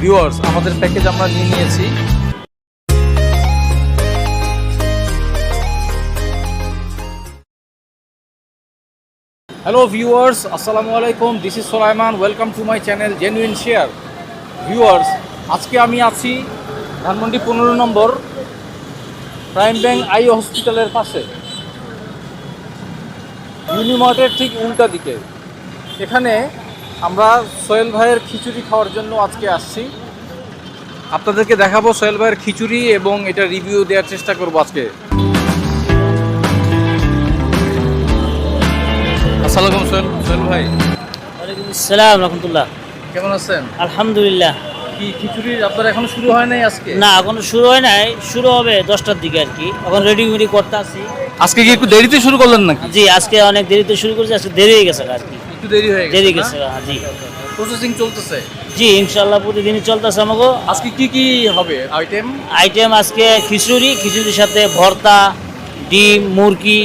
Viewers, আমাদের package আমরা নিয়ে নিয়েছি। হ্যালো ভিউয়ার্স, আসসালামু আলাইকুম। This is Solaiman. Welcome to my channel genuine share. Viewers, আজকে আমি আছি ধানমন্ডি 15 নম্বর প্রাইম ব্যাংক আই হসপিটালের পাশে, ইউনিমার্টের ঠিক উল্টা দিকে। এখানে আমরা সোহেল ভাইয়ের খিচুড়ি খাওয়ার জন্য আজকে আসছি। আপনাদেরকে দেখাবো সোহেল ভাইয়ের খিচুড়ি এবং এটা রিভিউ দেওয়ার চেষ্টা করবো আজকে। আসসালামু আলাইকুম সোহেল ভাই। ওয়ালাইকুম আসসালাম রহমতুল্লাহ। কেমন আছেন? আলহামদুলিল্লাহ। কি খিচুড়ি আপনার এখনো শুরু হয় নাই আজকে? না, এখনো শুরু হয় নাই, শুরু হবে 10টার দিকে আর কি। এখন রেডি করতে আছি। আজকে কি একটু দেরিতে শুরু করলেন নাকি? জি, আজকে অনেক দেরিতে শুরু করেছি, আজকে দেরি হয়ে গেছে আর কি। একটু দেরি হয়ে দেরি গেছে, জি। প্রসেসিং চলতেছে? জি, ইনশাআল্লাহ প্রতিদিনই চলতেছে আমাকে। আজকে কি কি হবে আইটেম? আজকে খিচুড়ির সাথে ভর্তা, ডিম, মুরগি।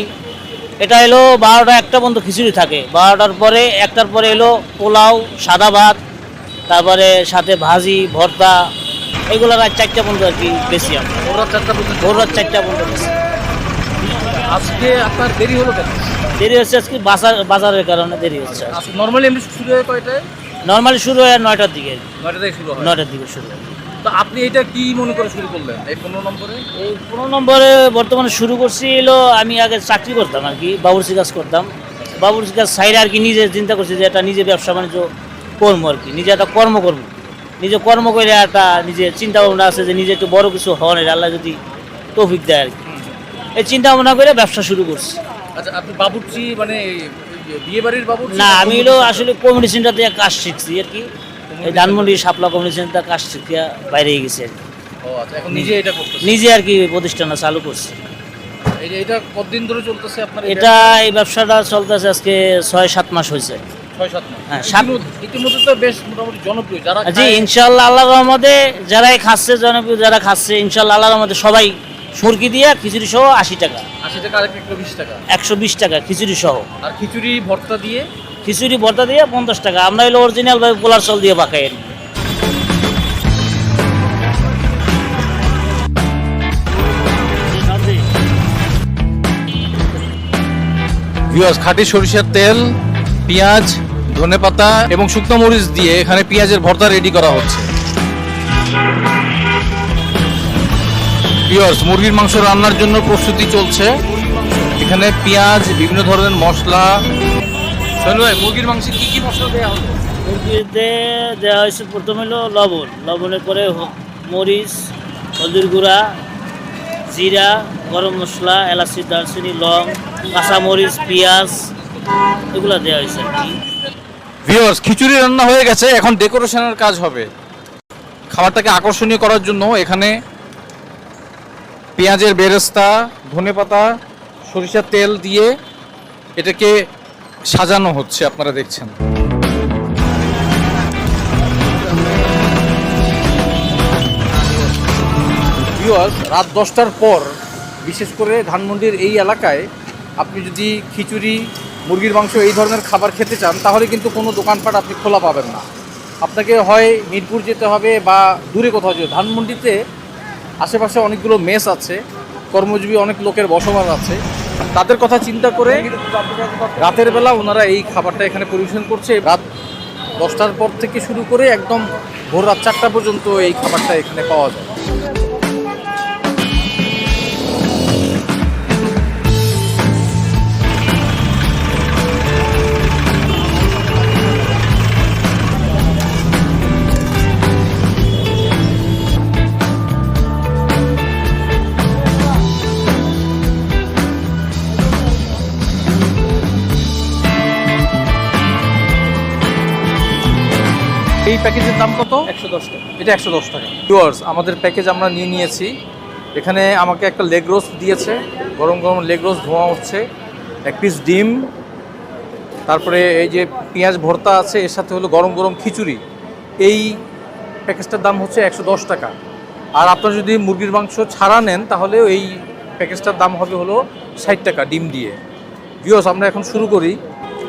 এটা এলো 12টা 1টা পর্যন্ত খিচুড়ি থাকে। 12টার পরে 1টার পরে এলো পোলাও, সাদা ভাত, তারপরে সাথে ভাজি, ভর্তা, এগুলো রাত 4টা পর্যন্ত আর কি বেশি। আমরা ভোর রাত 4টা পর্যন্ত? ভোর রাত 4টা পর্যন্ত বেশি। আজকে আপনার দেরি হলো কেন? দেরি হচ্ছে আজকে বাজারের কারণে দেরি হচ্ছে। আজকে নরমালি এমনি শুরু হয় কয়টায়? নর্মালি শুরু হয় 9টার দিকে। 9টায় শুরু হয়? 9টার দিকে শুরু হয়। তো আপনি এটা কি মনে করে শুরু করলেন এই 15 নম্বরে? এই 15 নম্বরে বর্তমানে শুরু করছি এলো, আমি আগে চাকরি করতাম আর কি, বাবুর্চি কাজ করতাম। বাবুর্চি কাজ সাইডে আর কি নিজে চিন্তা করছি যে এটা নিজে ব্যবসা বাণিজ্য করবো আর কি, নিজে একটা কর্ম করবো। নিজে কর্ম করে একটা নিজে চিন্তা ভাবনা আছে যে নিজে একটু বড় কিছু হওয়ার আল্লাহ যদি তৌফিক দেয় আর কি। এই চিন্তা ভাবনা করে ব্যবসা শুরু করছি। আচ্ছা, আপনি বাবুর্চি মানে বিয়ে বাড়ির বাবুর্চি? না, আমি হলো আসলে কমিউনিটি সেন্টার থেকে কাজ শিখছি আর কি। এই ধানমন্ডি শাপলা কমিউনিটি সেন্টার কাজ শিখে বাইরে গেছি আর কি। ও আচ্ছা, এখন নিজে এটা করতেছেন? নিজে আর কি প্রতিষ্ঠানটা চালু করছি। এটা কতদিন ধরে চলতেছে আপনার? এই ব্যবসাটা চলতেছে আজকে 6-7 মাস হয়েছে। 6-7 মাস? হ্যাঁ, ইতিমধ্যে তো বেশ মোটামুটি জনপ্রিয়। যারা জি, ইনশাআল্লাহ আল্লাহর রহমতে যারাই খাচ্ছে, জনপ্রিয় যারা খাচ্ছে, ইনশাআল্লাহ আল্লাহর রহমতে সবাই মুরগি দিয়ে খিচুড়ি সহ 80 টাকা। 80 টাকা আর 120 টাকা? 120 টাকা খিচুড়ি সহ। আর খিচুড়ি ভর্তা দিয়ে? খিচুড়ি ভর্তা দিয়ে 50 টাকা। আমরা হলো অরিজিনাল ভাবে পোলার চাল দিয়ে পাকাই। ভিউয়ার্স, খাঁটি সরিষার তেল, পেঁয়াজ, ধনেপাতা এবং শুকনো মরিচ দিয়ে এখানে পেঁয়াজের ভর্তা রেডি করা হচ্ছে। ভিউয়ার্স, মুরগির মাংস রান্নার জন্য প্রস্তুতি চলছে। এখানে পেঁয়াজ, বিভিন্ন ধরনের মশলা। সোহেল ভাই, মুরগির মাংসে কি কি মশলা দেওয়া হলো? মুরগিতে দেওয়া হয়েছে প্রথমে হলো লবণের পরে মরিচ, হলদির গুঁড়া, জিরা, গরম মশলা, এলাচি, দারচিনি, লং, কাঁচামরিচ, পেঁয়াজ, এগুলো দেওয়া হয়েছে আর কি। ভিউয়ার্স, খিচুড়ি রান্না হয়ে গেছে, এখন ডেকোরেশনের কাজ হবে। খাবারটাকে আকর্ষণীয় করার জন্য এখানে পেঁয়াজের বেরেস্তা, ধনেপাতা, সরিষার তেল দিয়ে এটাকে সাজানো হচ্ছে, আপনারা দেখছেন। ভিউয়ার্স, রাত 10টার পর বিশেষ করে ধানমন্ডির এই এলাকায় আপনি যদি খিচুড়ি, মুরগির মাংস এই ধরনের খাবার খেতে চান তাহলে কিন্তু কোনো দোকানপাট আপনি খোলা পাবেন না। আপনাকে হয় মিরপুর যেতে হবে বা দূরে কোথাও যেতে। ধানমন্ডিতে আশেপাশে অনেকগুলো মেস আছে, কর্মজীবী অনেক লোকের বসবাস আছে। তাদের কথা চিন্তা করে রাতের বেলা ওনারা এই খাবারটা এখানে পরিবেশন করছে। রাত 10টার পর থেকে শুরু করে একদম ভোর রাত 4টা পর্যন্ত এই খাবারটা এখানে পাওয়া যায়। এই প্যাকেজের দাম কত? 110 টাকা। এটা 110 টাকা। ভিউয়ার্স, আমাদের প্যাকেজ আমরা নিয়ে নিয়েছি। এখানে আমাকে একটা লেগ রোস্ট দিয়েছে, গরম গরম লেগ রোস্ট ধোয়া হচ্ছে, 1 পিস ডিম, তারপরে এই যে পেঁয়াজ ভর্তা আছে, এর সাথে হলো গরম গরম খিচুড়ি। এই প্যাকেজটার দাম হচ্ছে 110 টাকা। আর আপনারা যদি মুরগির মাংস ছাড়া নেন তাহলে এই প্যাকেজটার দাম হবে হলো 60 টাকা ডিম দিয়ে। ভিউয়ার্স, আমরা এখন শুরু করি।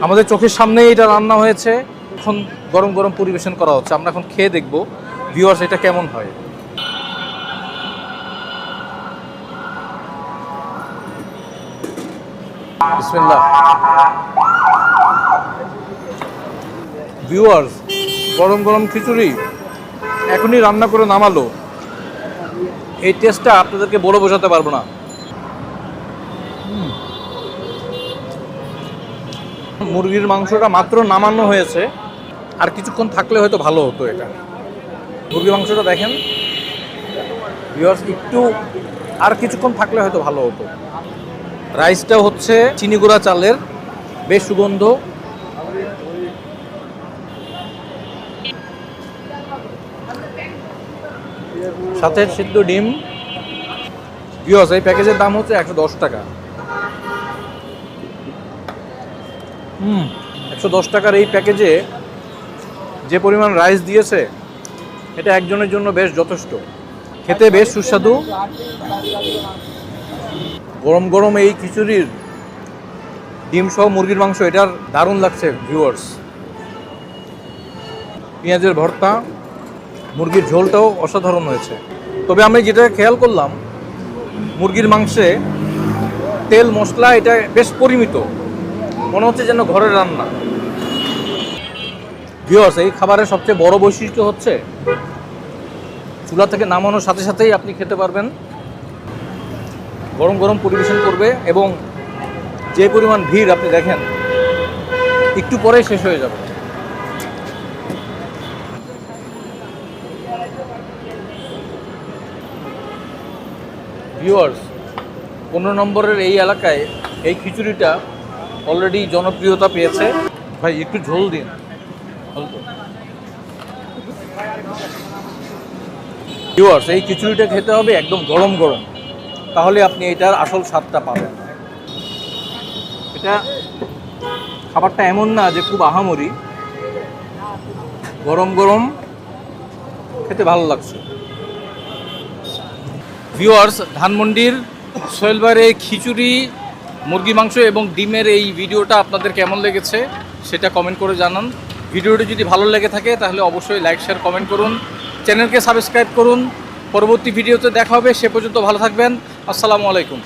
আমাদের চোখের সামনেই এটা রান্না হয়েছে, এখন গরম গরম পরিবেশন করা হচ্ছে। আমরা এখন খেয়ে দেখব ভিউয়ার্স এটা কেমন হয়। বিসমিল্লাহ। ভিউয়ার্স গরম গরম খিচুড়ি এখনই রান্না করে নামালো, এই টেস্টটা আপনাদেরকে বলে বোঝাতে পারবো না। মুরগির মাংসটা মাত্র নামানো হয়েছে, আর কিছুক্ষণ থাকলে হয়তো ভালো হতো। এটা মুরগির মাংসটা দেখেন ভিউয়ার্স, একটু আর কিছুক্ষণ থাকলে হয়তো ভালো হতো। রাইসটা হচ্ছে চিনি গুঁড়া চালের, বেশ সুগন্ধ। সাথে সিদ্ধ ডিম। ভিউয়ার্স এই প্যাকেজের দাম হচ্ছে 110 টাকা। 110 টাকার এই প্যাকেজে যে পরিমাণ রাইস দিয়েছে এটা একজনের জন্য বেশ যথেষ্ট। খেতে বেশ সুস্বাদু। গরম গরম এই খিচুড়ির ডিম সহ মুরগির মাংস, এটার দারুণ লাগছে ভিউয়ার্স। পেঁয়াজের ভর্তা, মুরগির ঝোলটাও অসাধারণ হয়েছে। তবে আমি যেটা খেয়াল করলাম, মুরগির মাংসে তেল মশলা এটা বেশ পরিমিত, মনে হচ্ছে যেন ঘরের রান্না। ভিউয়ার্স এই খাবারের সবচেয়ে বড় বৈশিষ্ট্য হচ্ছে চুলা থেকে নামানোর সাথে সাথেই আপনি খেতে পারবেন। গরম গরম পরিবেশন করবে এবং যে পরিমাণ ভিড় আপনি দেখেন, একটু পরেই শেষ হয়ে যাবে। ভিউয়ার্স 15 নম্বরের এই এলাকায় এই খিচুড়িটা অলরেডি জনপ্রিয়তা পেয়েছে। ভাই একটু ঝোল দিন অল্প। ভিউয়ার্স এই খিচুড়িটা খেতে হবে একদম গরম গরম, তাহলে আপনি এটার আসল স্বাদটা পাবেন। এটা খাবারটা এমন না যে খুব আহামরি, গরম গরম খেতে ভালো লাগছে। ভিউয়ার্স ধানমন্ডির সোহেলবারে খিচুড়ি, মুরগি মাংস এবং ডিমের এই ভিডিওটা আপনাদের কেমন লেগেছে সেটা কমেন্ট করে জানান। ভিডিওটি যদি ভালো লেগে থাকে তাহলে অবশ্যই লাইক শেয়ার কমেন্ট করুন, চ্যানেলকে সাবস্ক্রাইব করুন। পরবর্তী ভিডিওতে দেখা হবে, সে পর্যন্ত ভালো থাকবেন। আসসালামু আলাইকুম।